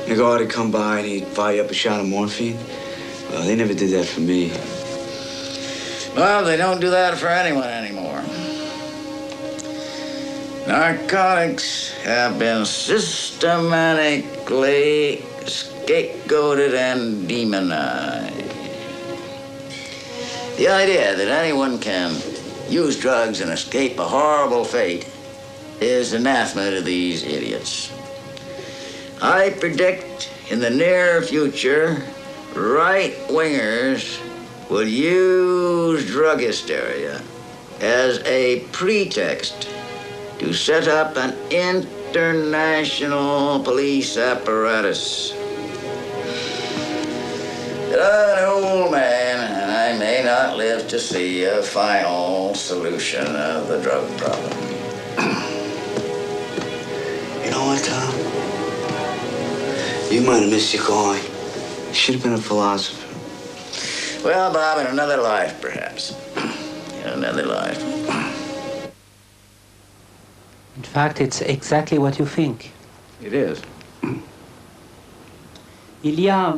The guard would come by and he'd fire you up a shot of morphine. Well, they never did that for me. Well, they don't do that for anyone anymore. Narcotics have been systematically scapegoated and demonized. The idea that anyone can use drugs and escape a horrible fate is anathema to these idiots. I predict in the near future, right-wingers will use drug hysteria as a pretext to set up an international police apparatus. But I'm an old man, and I may not live to see a final solution of the drug problem. You know what, Tom? You might have missed your calling. You should have been a philosopher. Well, Bob, in another life, perhaps. In another life. In fact, it's exactly what you think. It is. Il y a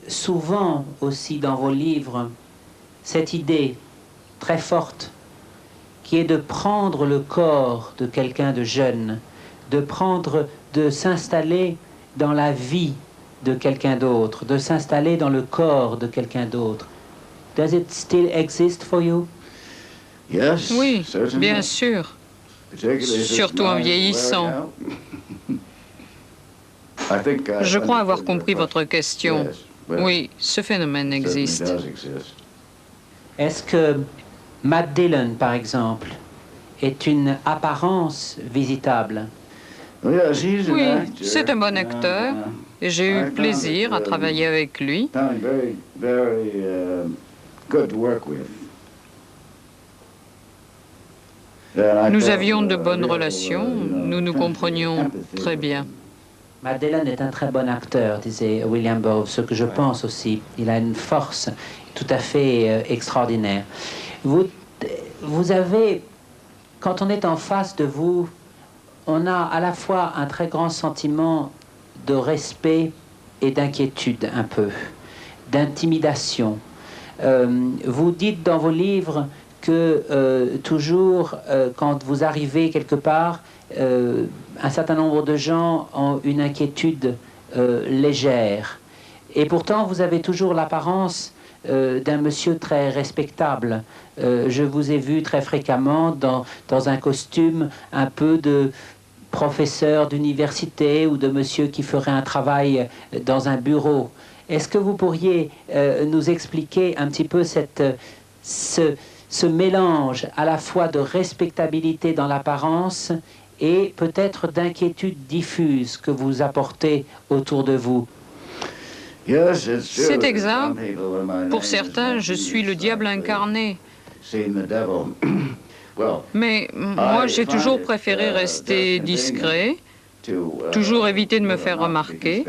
souvent aussi dans vos livres cette idée très forte qui est de prendre le corps de quelqu'un de jeune, de s'installer dans la vie de quelqu'un d'autre, de s'installer dans le corps de quelqu'un d'autre. Does it still exist for you? Yes, Oui, certainly. bien sûr. Surtout en vieillissant. Je crois avoir compris votre question. Oui, ce phénomène existe. Est-ce que Matt Dillon, par exemple, est une apparence visitable? Oui, c'est un bon acteur et j'ai eu plaisir à travailler avec lui. Nous avions de bonnes relations, nous nous comprenions très bien. Matt Dillon est un très bon acteur, disait William Bove, ce que je pense aussi. Il a une force tout à fait extraordinaire. Vous avez, quand on est en face de vous, on a à la fois un très grand sentiment de respect et d'inquiétude un peu, d'intimidation. Vous dites dans vos livres que toujours, quand vous arrivez quelque part, un certain nombre de gens ont une inquiétude légère. Et pourtant, vous avez toujours l'apparence d'un monsieur très respectable. Je vous ai vu très fréquemment dans un costume un peu de professeur d'université ou de monsieur qui ferait un travail dans un bureau. Est-ce que vous pourriez nous expliquer un petit peu ce mélange à la fois de respectabilité dans l'apparence et peut-être d'inquiétude diffuse que vous apportez autour de vous? C'est exact. Pour certains, je suis le diable incarné. Mais moi, j'ai toujours préféré rester discret, toujours éviter de me faire remarquer.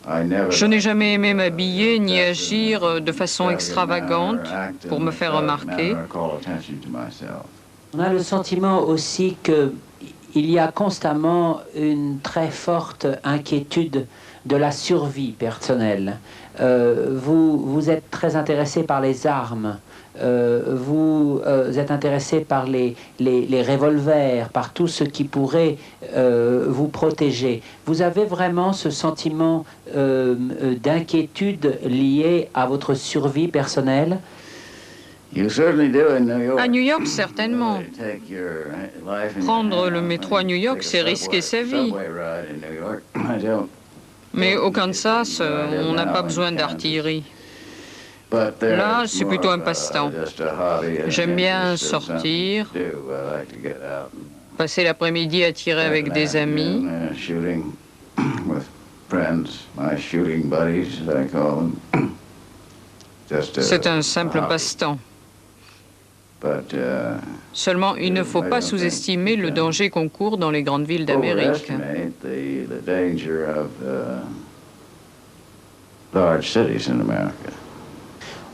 Je n'ai jamais aimé m'habiller ni agir de façon extravagante pour me faire remarquer. On a le sentiment aussi qu'il y a constamment une très forte inquiétude de la survie personnelle. Vous êtes très intéressé par les armes, vous êtes intéressé par les revolvers, par tout ce qui pourrait vous protéger. Vous avez vraiment ce sentiment d'inquiétude lié à votre survie personnelle? À New York, certainement. Prendre le métro à New York, c'est risquer sa vie. Mais au Kansas, on n'a pas besoin d'artillerie. Là, c'est plutôt un passe-temps. J'aime bien sortir, passer l'après-midi à tirer avec des amis. C'est un simple passe-temps. Seulement, il ne faut pas sous-estimer le danger qu'on court dans les grandes villes d'Amérique.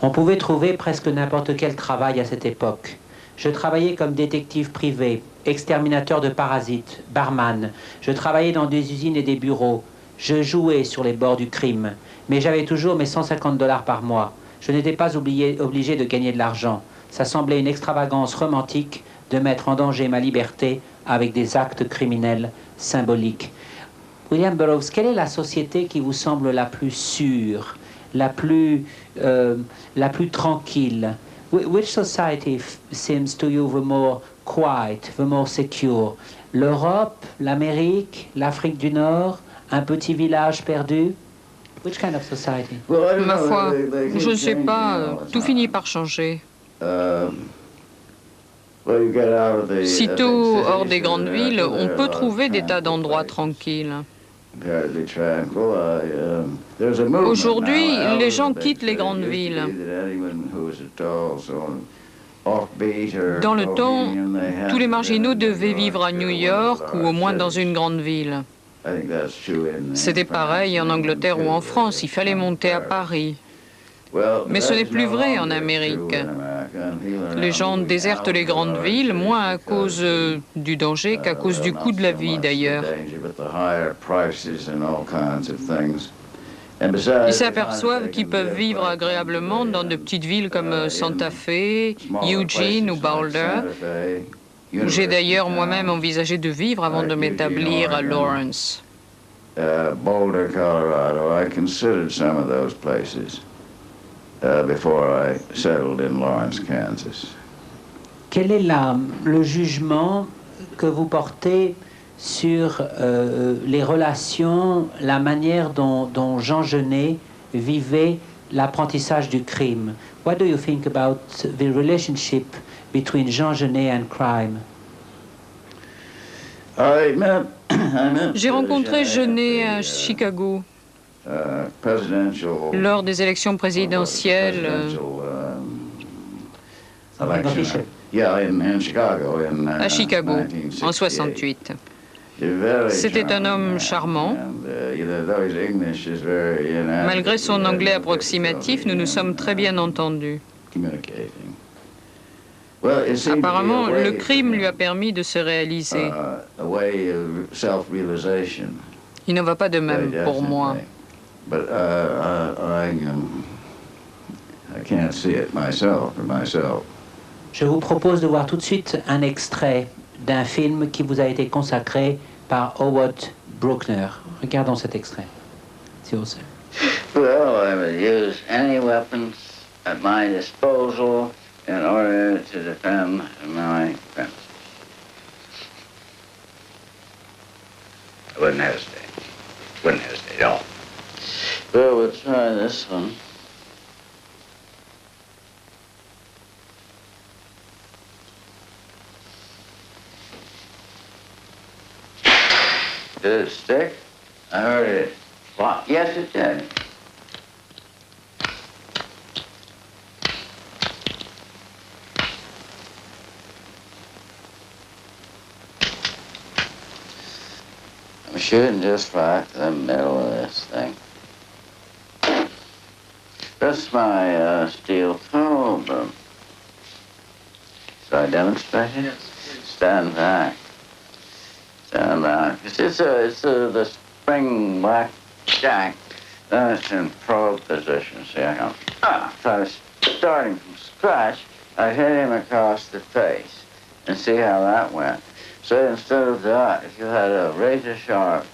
On pouvait trouver presque n'importe quel travail à cette époque. Je travaillais comme détective privé, exterminateur de parasites, barman. Je travaillais dans des usines et des bureaux. Je jouais sur les bords du crime. Mais j'avais toujours mes $150 par mois. Je n'étais pas obligé de gagner de l'argent. Ça semblait une extravagance romantique de mettre en danger ma liberté avec des actes criminels symboliques. William Burroughs, quelle est la société qui vous semble la plus sûre, la plus tranquille? Which society seems to you the more quiet, the more secure? L'Europe, l'Amérique, l'Afrique du Nord, un petit village perdu? Which kind of society? Ma foi, je ne sais pas, tout finit par changer. Sitôt hors des grandes villes, on peut trouver des tas d'endroits tranquilles. Aujourd'hui, les gens quittent les grandes villes. Dans le temps, tous les marginaux devaient vivre à New York ou au moins dans une grande ville. C'était pareil en Angleterre ou en France, il fallait monter à Paris. Mais ce n'est plus vrai en Amérique. Les gens désertent les grandes villes, moins à cause du danger qu'à cause du coût de la vie d'ailleurs. Ils s'aperçoivent qu'ils peuvent vivre agréablement dans de petites villes comme Santa Fe, Eugene ou Boulder, où j'ai d'ailleurs moi-même envisagé de vivre avant de m'établir à Lawrence. Boulder, Colorado, I considered some of those places before I settled in Lawrence, Kansas. Quel est le jugement que vous portez sur les relations, la manière dont Jean Genet vivait l'apprentissage du crime? What do you think about the relationship between Jean Genet and crime? J'ai rencontré Genet à Chicago lors des élections présidentielles. À Chicago, en 68. C'était un homme charmant. Malgré son anglais approximatif, nous nous sommes très bien entendus. Apparemment, le crime lui a permis de se réaliser. Il n'en va pas de même pour moi. Je vous propose de voir tout de suite un extrait d'un film qui vous a été consacré par Howard Bruckner. Regardons cet extrait. C'est aussi. Well, I would use any weapons at my disposal in order to defend my premises. I wouldn't hesitate. Wouldn't hesitate at all. Well, we'll try this one. Did it stick? I heard it. What? Yes, it did. I'm shooting just right to the middle of this thing. That's my steel toe, but should I demonstrate it? Yes. Stand back. Stand back. It's the spring blackjack. Then it's in probe position. See, I can try starting from scratch. I hit him across the face, and see how that went. So instead of that, if you had a razor-sharp,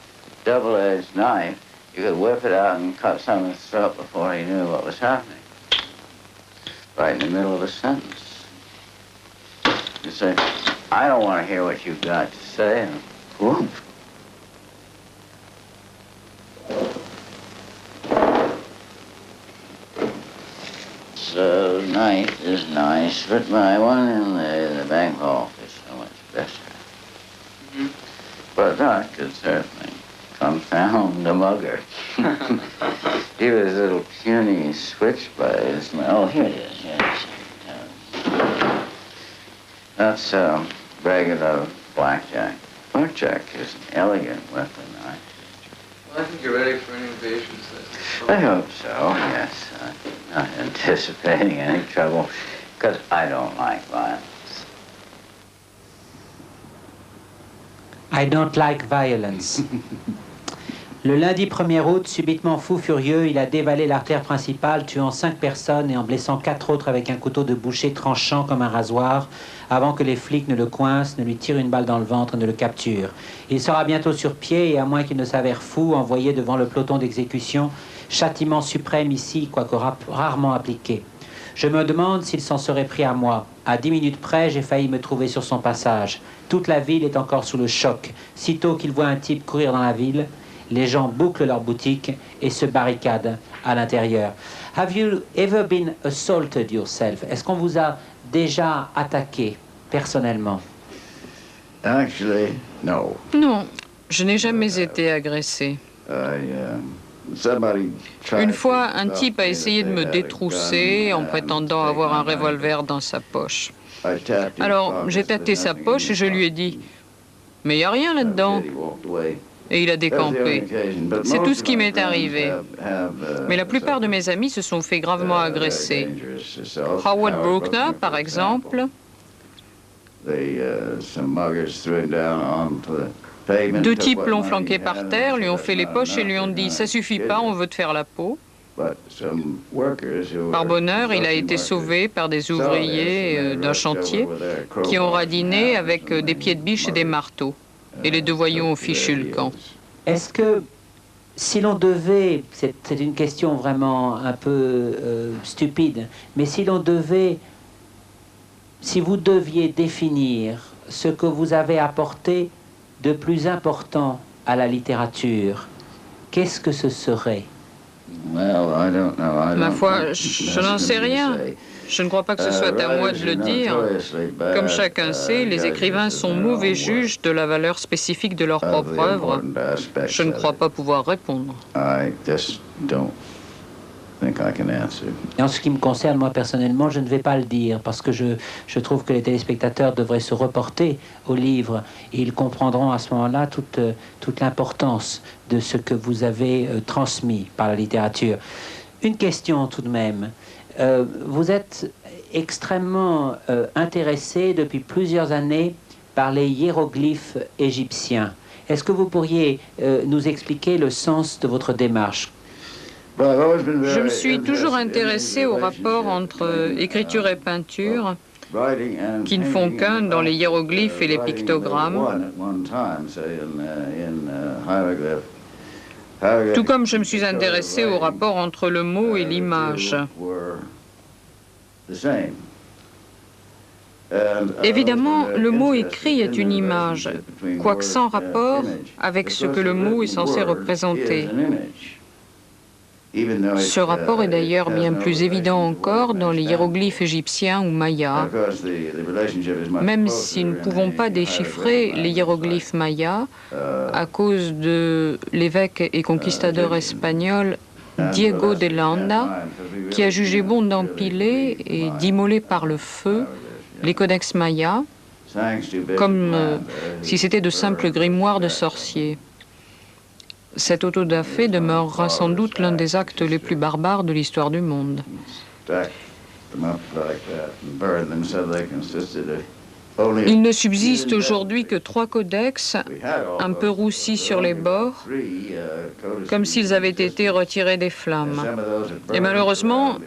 double-edged knife, you could whip it out and cut some of his throat before he knew what was happening. Right in the middle of a sentence. You say, I don't want to hear what you've got to say, and whoop. So, knife is nice, but my one in the bank vault is so much better. Mm-hmm. But that could certainly confound a mugger. He was a little puny switchblade. Oh, here it is. Yes. That's regular blackjack. Blackjack is an elegant weapon. Well, I think you're ready for any invasions. I hope so, yes. I'm not anticipating any trouble, because I don't like violence. I don't like violence. Le lundi 1er août, subitement fou furieux, il a dévalé l'artère principale, tuant 5 personnes et en blessant 4 autres avec un couteau de boucher tranchant comme un rasoir, avant que les flics ne le coincent, ne lui tirent une balle dans le ventre et ne le capturent. Il sera bientôt sur pied et, à moins qu'il ne s'avère fou, envoyé devant le peloton d'exécution, châtiment suprême ici, quoique rarement appliqué. Je me demande s'il s'en serait pris à moi. À 10 minutes près, j'ai failli me trouver sur son passage. Toute la ville est encore sous le choc. Sitôt qu'il voit un type courir dans la ville, les gens bouclent leurs boutiques et se barricadent à l'intérieur. Have you ever been assaulted yourself? Est-ce qu'on vous a déjà attaqué personnellement? Actually, no. Non, je n'ai jamais été agressé. Une fois, un type a essayé de me détrousser en prétendant avoir un revolver dans sa poche. Alors, j'ai tâté sa poche et je lui ai dit « Mais il n'y a rien là-dedans ». Et il a décampé. C'est tout ce qui m'est arrivé. Mais la plupart de mes amis se sont fait gravement agresser. Howard Bruckner, par exemple. 2 types l'ont flanqué par terre, lui ont fait les poches et lui ont dit « Ça suffit pas, on veut te faire la peau ». Par bonheur, il a été sauvé par des ouvriers d'un chantier qui ont radiné avec des pieds de biche et des marteaux. Et les 2 voyous ont fichu le camp. Est-ce que, si l'on devait, c'est une question vraiment un peu stupide, mais si vous deviez définir ce que vous avez apporté de plus important à la littérature, qu'est-ce que ce serait? Ma foi, je n'en sais rien. Je ne crois pas que ce soit à moi de le dire. Comme chacun sait, les écrivains sont mauvais juges de la valeur spécifique de leur propre œuvre. Je ne crois pas pouvoir répondre. Et en ce qui me concerne, moi personnellement, je ne vais pas le dire parce que je trouve que les téléspectateurs devraient se reporter au livre et ils comprendront à ce moment-là toute l'importance de ce que vous avez transmis par la littérature. Une question tout de même. Vous êtes extrêmement intéressé depuis plusieurs années par les hiéroglyphes égyptiens. Est-ce que vous pourriez nous expliquer le sens de votre démarche? Je me suis toujours intéressé au rapport entre écriture et peinture, qui ne font qu'un dans les hiéroglyphes et les pictogrammes. Tout comme je me suis intéressé au rapport entre le mot et l'image. Évidemment, le mot écrit est une image, quoique sans rapport avec ce que le mot est censé représenter. Ce rapport est d'ailleurs bien plus évident encore dans les hiéroglyphes égyptiens ou mayas. Même si nous ne pouvons pas déchiffrer les hiéroglyphes mayas à cause de l'évêque et conquistador espagnol Diego de Landa, qui a jugé bon d'empiler et d'immoler par le feu les codex mayas, comme si c'était de simples grimoires de sorciers. Cet autodafé demeurera sans doute l'un des actes les plus barbares de l'histoire du monde. Il ne subsiste aujourd'hui que 3 codex, un peu roussis sur les bords, comme s'ils avaient été retirés des flammes. Et malheureusement,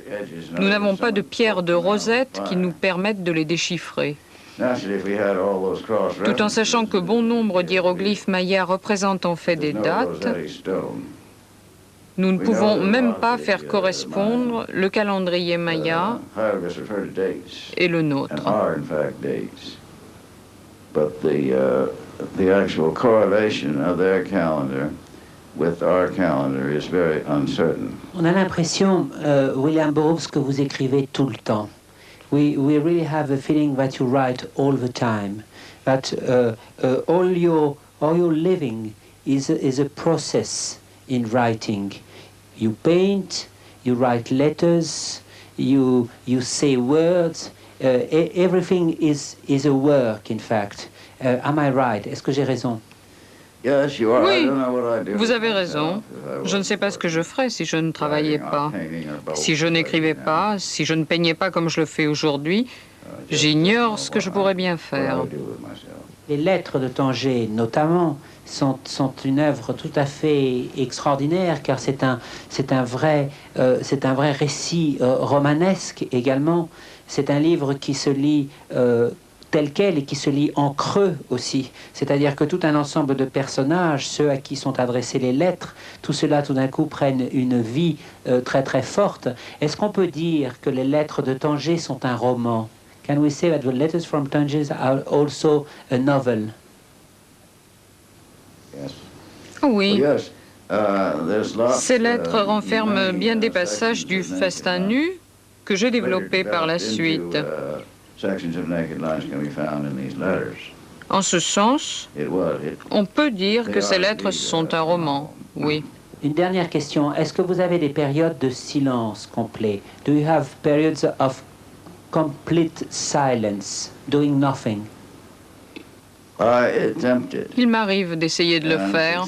nous n'avons pas de pierres de rosette qui nous permettent de les déchiffrer. Tout en sachant que bon nombre d'hiéroglyphes mayas représentent en fait des dates, nous ne pouvons même pas faire correspondre le calendrier maya et le nôtre. On a l'impression, William Burroughs, que vous écrivez tout le temps. We really have a feeling that you write all the time, that all your living is a process in writing. You paint, you write letters, you say words. Everything is a work, in fact. Am I right? Est-ce que j'ai raison? Oui, vous avez raison. Je ne sais pas ce que je ferais si je ne travaillais pas. Si je n'écrivais pas, si je ne peignais pas comme je le fais aujourd'hui, J'ignore ce que je pourrais bien faire. Les lettres de Tanger, notamment, sont une œuvre tout à fait extraordinaire, car c'est un vrai récit romanesque également. C'est un livre qui se lit tel quel et qui se lit en creux aussi. C'est-à-dire que tout un ensemble de personnages, ceux à qui sont adressées les lettres, tout cela tout d'un coup prennent une vie très très forte. Est-ce qu'on peut dire que les lettres de Tanger sont un roman? Can we say that the letters from Tanger are also a novel? Oui. Ces lettres renferment bien des passages du Festin nu que j'ai développés par la suite. En ce sens, on peut dire que ces lettres sont un roman, oui. Une dernière question. Est-ce que vous avez des périodes de silence complet? Do you have periods of complete silence, doing nothing? Il m'arrive d'essayer de le faire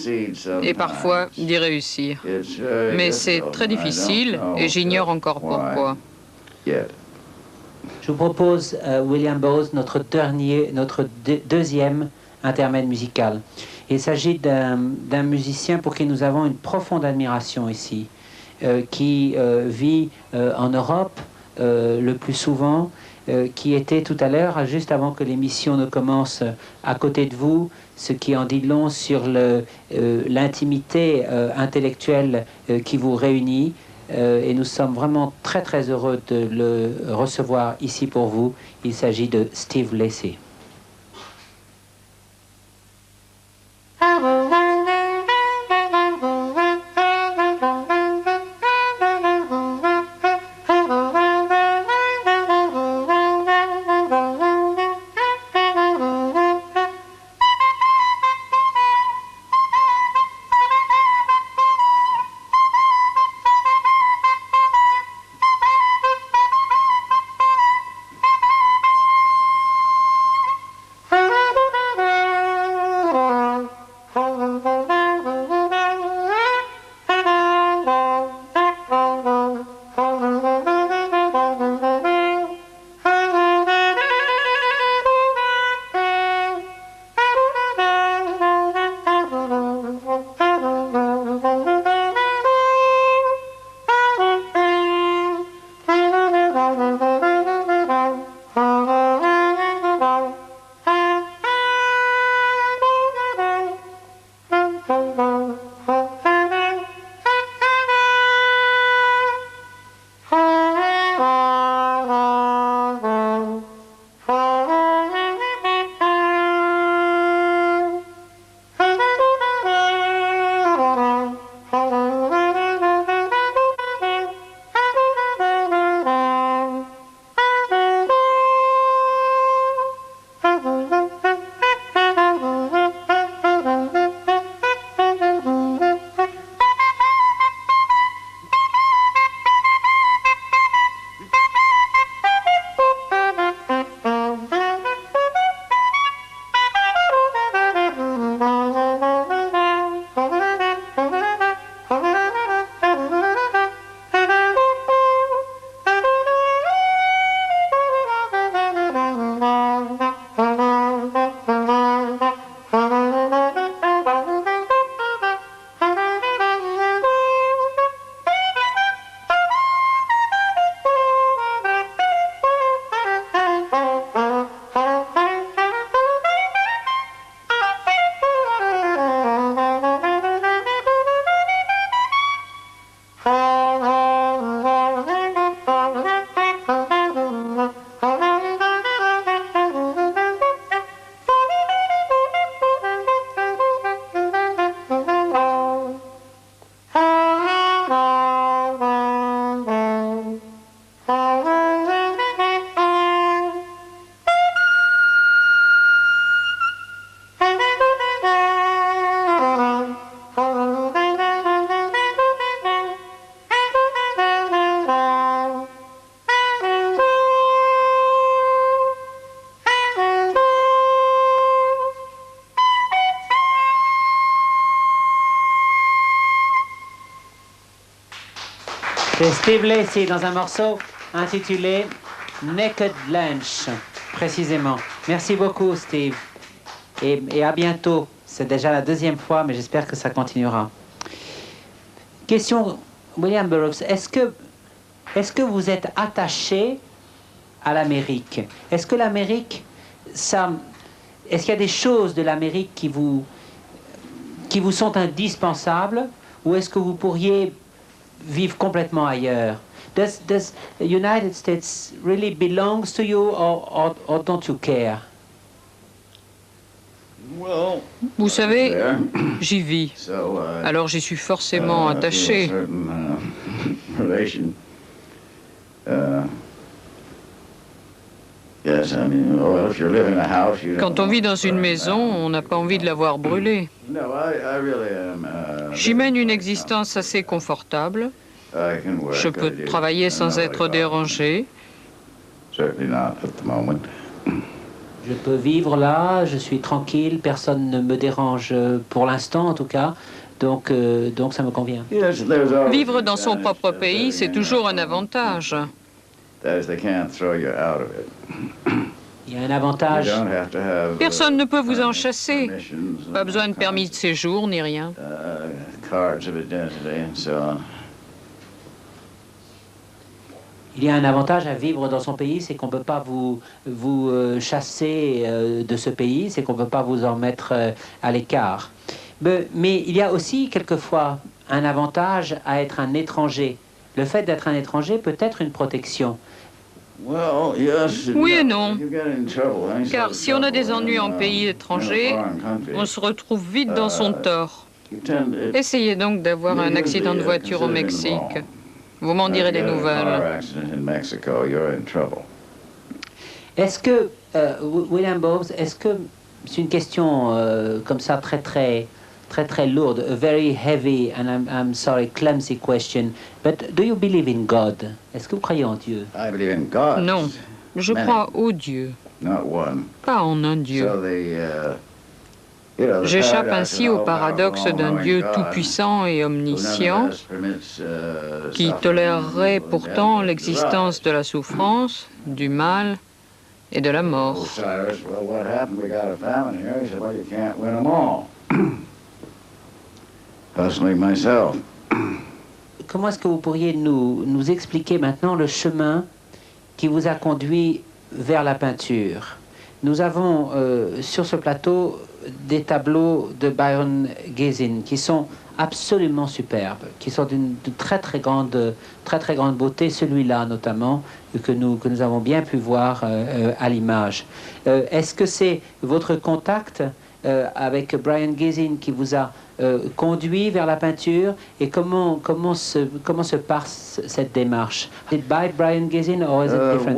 et parfois d'y réussir. Mais c'est très difficile et j'ignore encore pourquoi. Je vous propose, William Bowes, notre deuxième intermède musical. Il s'agit d'un musicien pour qui nous avons une profonde admiration ici, qui vit en Europe le plus souvent, qui était tout à l'heure, juste avant que l'émission ne commence, à côté de vous, ce qui en dit long sur l'intimité intellectuelle qui vous réunit. Et nous sommes vraiment très très heureux de le recevoir ici pour vous. Il s'agit de Steve Lacy. C'est Steve Lacy dans un morceau intitulé Naked Lunch, précisément. Merci beaucoup, Steve. Et à bientôt. C'est déjà la deuxième fois, mais j'espère que ça continuera. Question, William Burroughs, est-ce que vous êtes attaché à l'Amérique? Est-ce que l'Amérique, est-ce qu'il y a des choses de l'Amérique qui vous sont indispensables, ou est-ce que vous pourriez vivre complètement ailleurs? Does the United States really belongs to you, or don't you care? Vous savez, j'y vis. Alors j'y suis forcément attaché. Quand on vit dans une maison, on n'a pas envie de la voir brûler. J'y mène une existence assez confortable. Je peux travailler sans être dérangé. Je peux vivre là, je suis tranquille, personne ne me dérange pour l'instant en tout cas, donc ça me convient. Vivre dans son propre pays, c'est toujours un avantage. Il y a un avantage. Personne ne peut vous en chasser. Pas besoin de permis de séjour ni rien. Il y a un avantage à vivre dans son pays, c'est qu'on ne peut pas vous chasser de ce pays, c'est qu'on ne peut pas vous en mettre à l'écart. Mais il y a aussi quelquefois un avantage à être un étranger. Le fait d'être un étranger peut être une protection. Oui et non. Car si on a des ennuis en pays étranger, on se retrouve vite dans son tort. Essayez donc d'avoir un accident de voiture au Mexique. Vous m'en direz des nouvelles. Est-ce que, William Burroughs, est-ce que, c'est une question comme ça très lourde, a very heavy and I'm sorry, clumsy question, but do you believe in God? Est-ce que vous croyez en Dieu? Non, je crois au Dieu, pas en un Dieu. J'échappe ainsi au paradoxe d'un Dieu tout-puissant et omniscient qui tolérerait pourtant l'existence de la souffrance, du mal et de la mort. Comment est-ce que vous pourriez nous expliquer maintenant le chemin qui vous a conduit vers la peinture? Nous avons sur ce plateau des tableaux de Byron Gazin qui sont absolument superbes, qui sont d'une très grande beauté, celui-là notamment, que nous avons bien pu voir à l'image. Est-ce que c'est votre contact avec Brian Gazin qui vous a conduit vers la peinture, et comment se passe cette démarche? Did by Brian Gazin or is it different?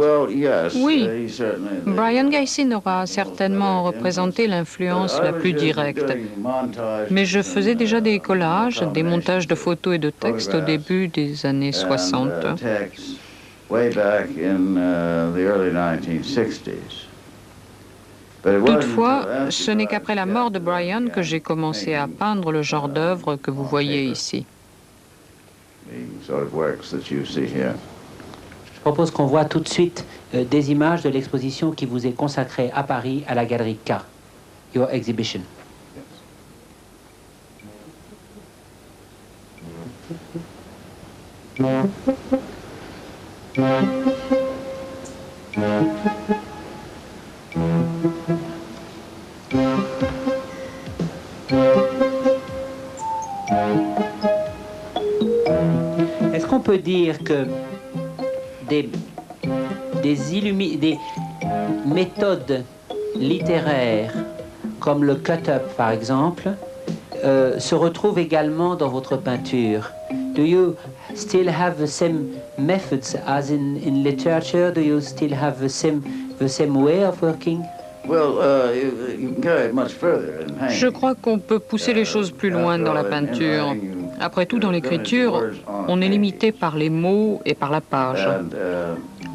Oui, Brian Gazin aura certainement représenté l'influence la plus directe. Mais je faisais déjà des collages, des montages de photos et de textes au début des années 60. Toutefois, ce n'est qu'après la mort de Brian que j'ai commencé à peindre le genre d'œuvre que vous voyez ici. Je propose qu'on voit tout de suite des images de l'exposition qui vous est consacrée à Paris, à la Galerie K, Your Exhibition. Est-ce qu'on peut dire que des méthodes littéraires comme le cut-up par exemple se retrouvent également dans votre peinture? Do you still have the same methods as in literature? Do you still have the same way of working? Je crois qu'on peut pousser les choses plus loin dans la peinture. Après tout, dans l'écriture, on est limité par les mots et par la page.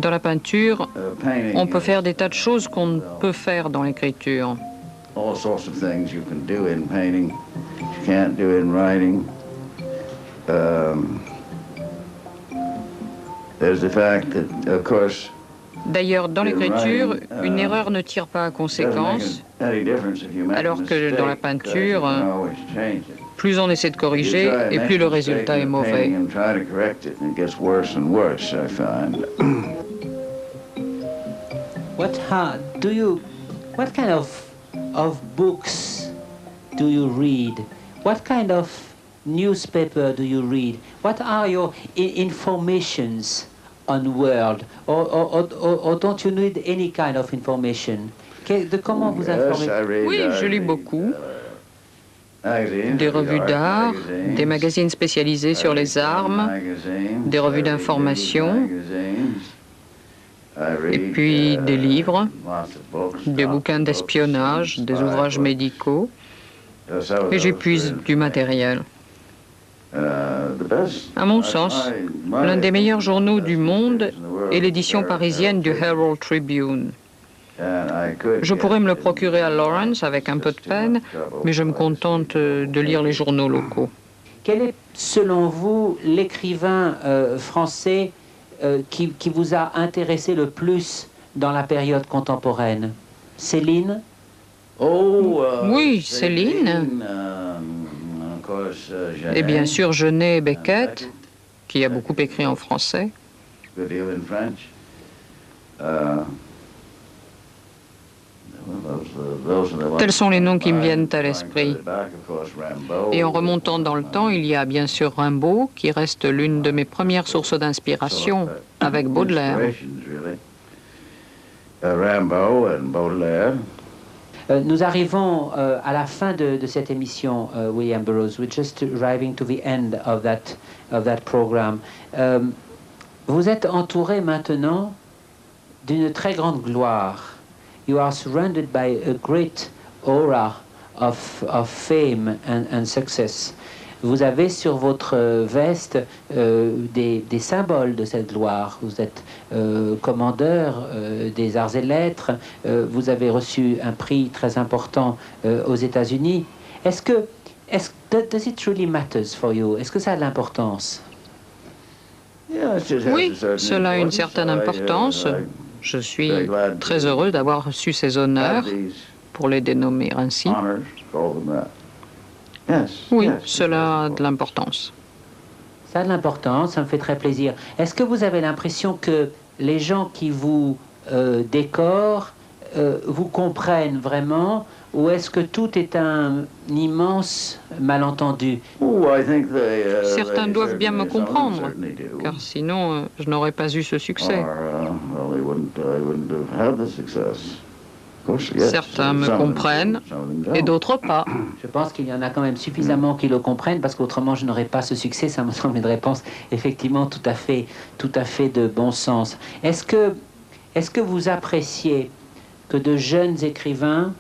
Dans la peinture, on peut faire des tas de choses qu'on ne peut faire dans l'écriture. All sorts of things you can do in painting, you can't do in writing. There's the fact that, of course, D'ailleurs, dans l'écriture, une erreur ne tire pas à conséquence, alors que dans la peinture, plus on essaie de corriger et plus le résultat est mauvais. What kind of books do you read? What kind of newspaper do you read? What are your informations on world? Or don't you need any kind of information? De comment vous informez? Oui, je lis beaucoup. Des revues d'art, des magazines spécialisés sur les armes, des revues d'information, et puis des livres, des bouquins d'espionnage, des ouvrages médicaux, et j'épuise du matériel. À mon sens, l'un des meilleurs journaux du monde est l'édition parisienne du Herald Tribune. Je pourrais me le procurer à Lawrence avec un peu de peine, mais je me contente de lire les journaux locaux. Quel est, selon vous, l'écrivain français qui vous a intéressé le plus dans la période contemporaine? Céline? Oui, Céline. Et bien sûr, Genet et Beckett, qui a beaucoup écrit en français. Tels sont les noms qui me viennent à l'esprit. Et en remontant dans le temps, il y a bien sûr Rimbaud, qui reste l'une de mes premières sources d'inspiration, avec Baudelaire. Nous arrivons à la fin de cette émission, William Burroughs. We're just arriving to the end of that program. Vous êtes entouré maintenant d'une très grande gloire. You are surrounded by a great aura of fame and success. Vous avez sur votre veste des symboles de cette gloire. Vous êtes commandeur des arts et lettres. Vous avez reçu un prix très important aux États-Unis. Does it really matters for you? Est-ce que ça a de l'importance? Oui, cela a une certaine importance. Je suis très heureux d'avoir reçu ces honneurs, pour les dénommer ainsi. Oui, cela a de l'importance. Ça a de l'importance, ça me fait très plaisir. Est-ce que vous avez l'impression que les gens qui vous décorent vous comprennent vraiment, ou est-ce que tout est un immense malentendu? Certains doivent bien me comprendre, car sinon je n'aurais pas eu ce succès. Certains me comprennent et d'autres pas. Je pense qu'il y en a quand même suffisamment qui le comprennent, parce qu'autrement je n'aurais pas ce succès. Ça me semble une réponse effectivement tout à fait de bon sens. Est-ce que vous appréciez que de jeunes écrivains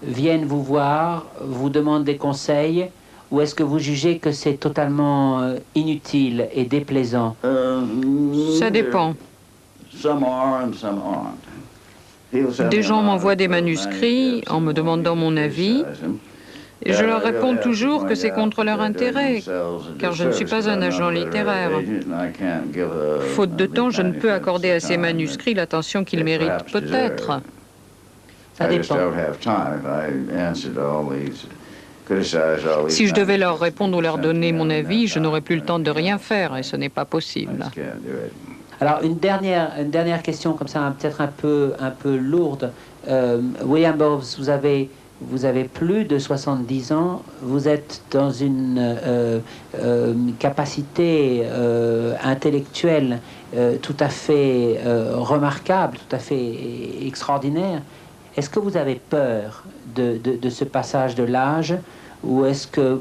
viennent vous voir, vous demandent des conseils, ou est-ce que vous jugez que c'est totalement inutile et déplaisant? Ça dépend. Des gens m'envoient des manuscrits en me demandant mon avis, et je leur réponds toujours que c'est contre leur intérêt, car je ne suis pas un agent littéraire. Faute de temps, je ne peux accorder à ces manuscrits l'attention qu'ils méritent peut-être. Ça dépend. Si je devais leur répondre ou leur donner mon avis, je n'aurais plus le temps de rien faire, et ce n'est pas possible. Alors, une dernière question, comme ça, peut-être un peu lourde. William Burroughs, vous avez plus de 70 ans, vous êtes dans une capacité intellectuelle tout à fait remarquable, tout à fait extraordinaire. Est-ce que vous avez peur de ce passage de l'âge, ou est-ce que...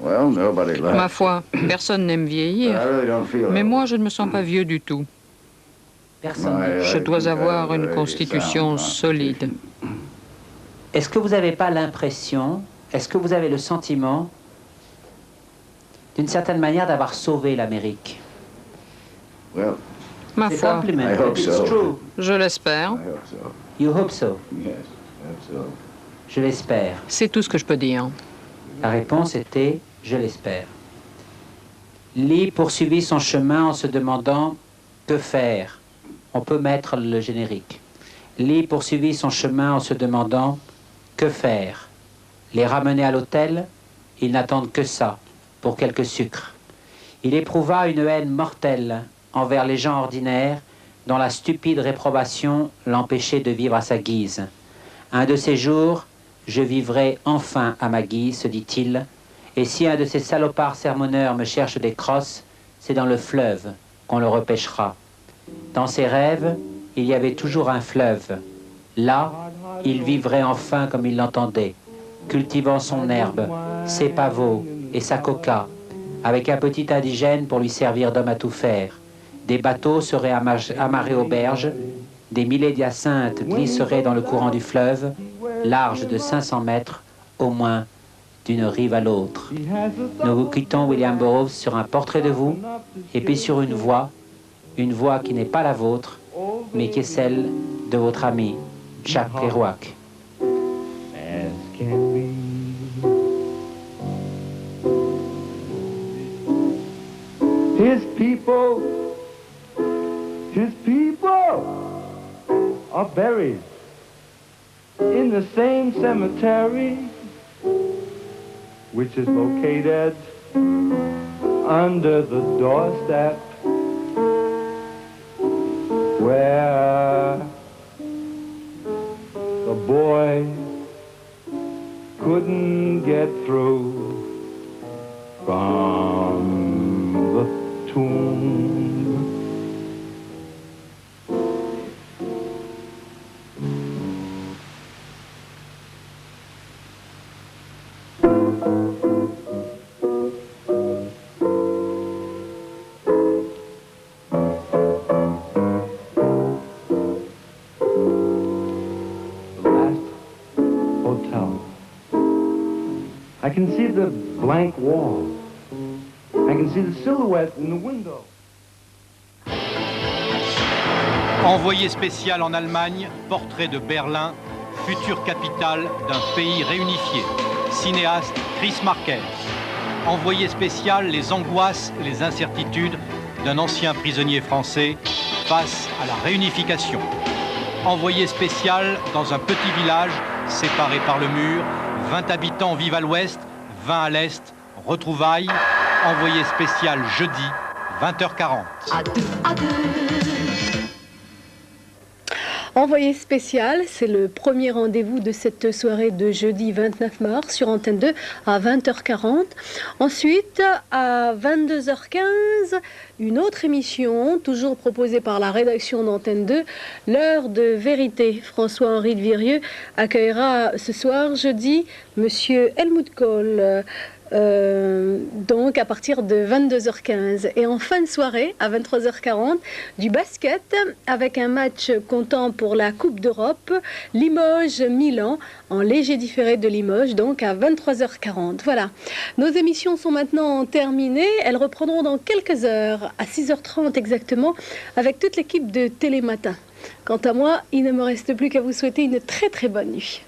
Ma foi, personne n'aime vieillir, mais moi je ne me sens pas vieux du tout. Personne. Je dois avoir une constitution solide. Est-ce que vous n'avez pas l'impression, est-ce que vous avez le sentiment, d'une certaine manière, d'avoir sauvé l'Amérique? Ma foi, je l'espère. You hope so. Je l'espère. C'est tout ce que je peux dire. La réponse était « je l'espère ». Lee poursuivit son chemin en se demandant « que faire ?» On peut mettre le générique. Lee poursuivit son chemin en se demandant que faire. Les ramener à l'hôtel? Ils n'attendent que ça, pour quelques sucres. Il éprouva une haine mortelle envers les gens ordinaires dont la stupide réprobation l'empêchait de vivre à sa guise. Un de ces jours, je vivrai enfin à ma guise, se dit-il, et si un de ces salopards sermonneurs me cherche des crosses, c'est dans le fleuve qu'on le repêchera. Dans ses rêves, il y avait toujours un fleuve. Là, il vivrait enfin comme il l'entendait, cultivant son herbe, ses pavots et sa coca, avec un petit indigène pour lui servir d'homme à tout faire. Des bateaux seraient amarrés aux berges, des milliers d'hyacinthes glisseraient dans le courant du fleuve, large de 500 mètres, au moins d'une rive à l'autre. Nous vous quittons, William Burroughs, sur un portrait de vous, et puis sur une voix qui n'est pas la vôtre, mais qui est celle de votre ami Jack Kerouac. His people are buried in the same cemetery, which is located under the doorstep where the boy couldn't get through from the tomb. I can see the blank wall. I can see the silhouette in the window. Envoyé spécial en Allemagne, portrait de Berlin, future capitale d'un pays réunifié. Cinéaste Chris Marker. Envoyé spécial, les angoisses et les incertitudes d'un ancien prisonnier français face à la réunification. Envoyé spécial dans un petit village séparé par le mur, 20 habitants vivent à l'ouest, 20 à l'est, retrouvailles, envoyé spécial jeudi, 20h40. Envoyé spécial, c'est le premier rendez-vous de cette soirée de jeudi 29 mars sur Antenne 2 à 20h40. Ensuite, à 22h15, une autre émission, toujours proposée par la rédaction d'Antenne 2, l'heure de vérité. François-Henri de Virieux accueillera ce soir, jeudi, Monsieur Helmut Kohl. Donc à partir de 22h15 et en fin de soirée à 23h40 du basket avec un match comptant pour la Coupe d'Europe Limoges-Milan en léger différé de Limoges, donc à 23h40. Voilà, nos émissions sont maintenant terminées, elles reprendront dans quelques heures à 6h30 exactement avec toute l'équipe de Télématin. Quant à moi, il ne me reste plus qu'à vous souhaiter une très très bonne nuit.